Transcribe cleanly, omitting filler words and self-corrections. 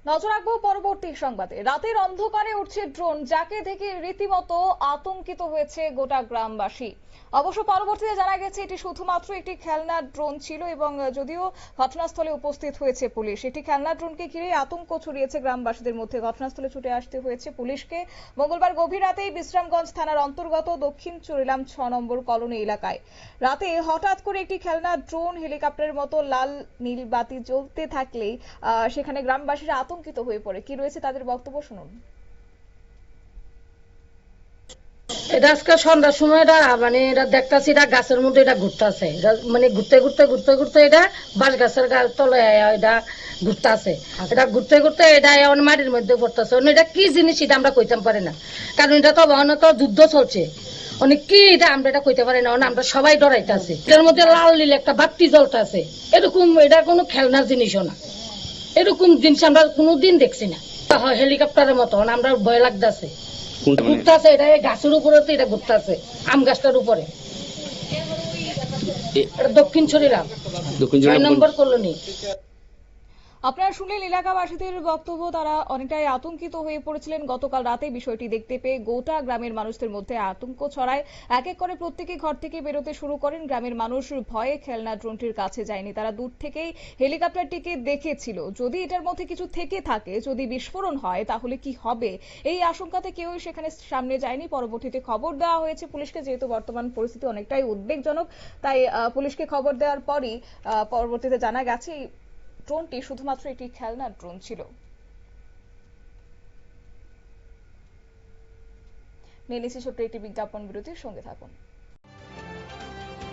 নজর রাখবো পরবর্তী সংবাদে। রাতের অন্ধকারে উঠছে ড্রোন, যাকে দেখে রীতিমতো আতঙ্কিত হয়েছে গোটা গ্রামবাসী। অবশ্য পরবর্তীতে জানা গেছে এটি শুধুমাত্র একটি খেলনার ড্রোন ছিল এবং যদিও ঘটনাস্থলে উপস্থিত হয়েছে পুলিশ। একটি খেলনার ড্রোনকে ঘিরে আতঙ্ক ছড়িয়েছে গ্রামবাসীদের মধ্যে। ঘটনাস্থলে ছুটে আসতে হয়েছে পুলিশকে। মঙ্গলবার গভীর রাতেই বিশ্রামগঞ্জ থানার অন্তর্গত দক্ষিণ চুরিলাম 6 নম্বর কলোনি এলাকায় রাতে হঠাৎ করে একটি খেলনার ড্রোন হেলিকপ্টারের মতো লাল নীল বাতি জ্বলতে থাকলেই সেখানে গ্রামবাসীরা আতঙ্কিত হয়ে পড়ে। কি রয়েছে তাদের বক্তব্য, শুনুন। এটা আজকে সন্ধ্যার সময় এটা মানে এটা দেখতেছি এটা গাছের মধ্যে এটা ঘুরতেছে, এটা মানে ঘুরতে ঘুরতে ঘুরতে ঘুরতে এটা বাঁশ গাছের তলে এটা ঘুরতেছে। এটা ঘুরতে ঘুরতে এটা এখন মাটির মধ্যে পড়তেছে। এটা কি জিনিস এটা আমরা কইতে পারি না, কারণ এটা তো তো যুদ্ধ চলছে। অনেক কি এটা আমরা এটা কইতে পারি না, আমরা সবাই ডরাইতেছি। এটার মধ্যে লাল নীল একটা বাতি জ্বলতেছে, এরকম এটা কোনো খেলনার জিনিসও না। এরকম জিনিস আমরা কোনোদিন দেখছি না। হেলিকপ্টারের মতো আমরা ভয় লাগতেছে। ঘুরতেছে এটা গাছের উপরে, তো এটা ঘুরতেছে আম গাছটার উপরে। দক্ষিণ ছড়িলাম 6 নম্বর কলোনি। আপনারা শুনলেন এলাকাবাসীদের বক্তব্য। তারা অনেকটাই আতঙ্কিত হয়ে পড়েছিলেন। গতকাল রাতে বিষয়টি দেখতে পেয়ে গোটা গ্রামের মানুষদের মধ্যে আতঙ্ক ছড়ায়। এক এক করে প্রত্যেকে ঘর থেকে বেরোতে শুরু করেন। গ্রামের মানুষ ভয়ে খেলনা ড্রোনটির কাছে যায়নি, তারা দূর থেকেই হেলিকপ্টারটিকে দেখেছিল। যদি এটার মধ্যে কিছু থেকে থাকে, যদি বিস্ফোরণ হয়, তাহলে কি হবে, এই আশঙ্কাতে কেউই সেখানে সামনে যায়নি। পরবর্তীতে খবর দেওয়া হয়েছে পুলিশকে, যেহেতু বর্তমান পরিস্থিতি অনেকটাই উদ্বেগজনক, তাই পুলিশকে খবর দেওয়ার পরই পরবর্তীতে জানা গেছে ড্রোনটি শুধুমাত্র একটি খেলনার ড্রোন ছিল। নিয়ে নিচ্ছি ছোট্ট একটি বিজ্ঞাপন বিরতির, সঙ্গে থাকুন।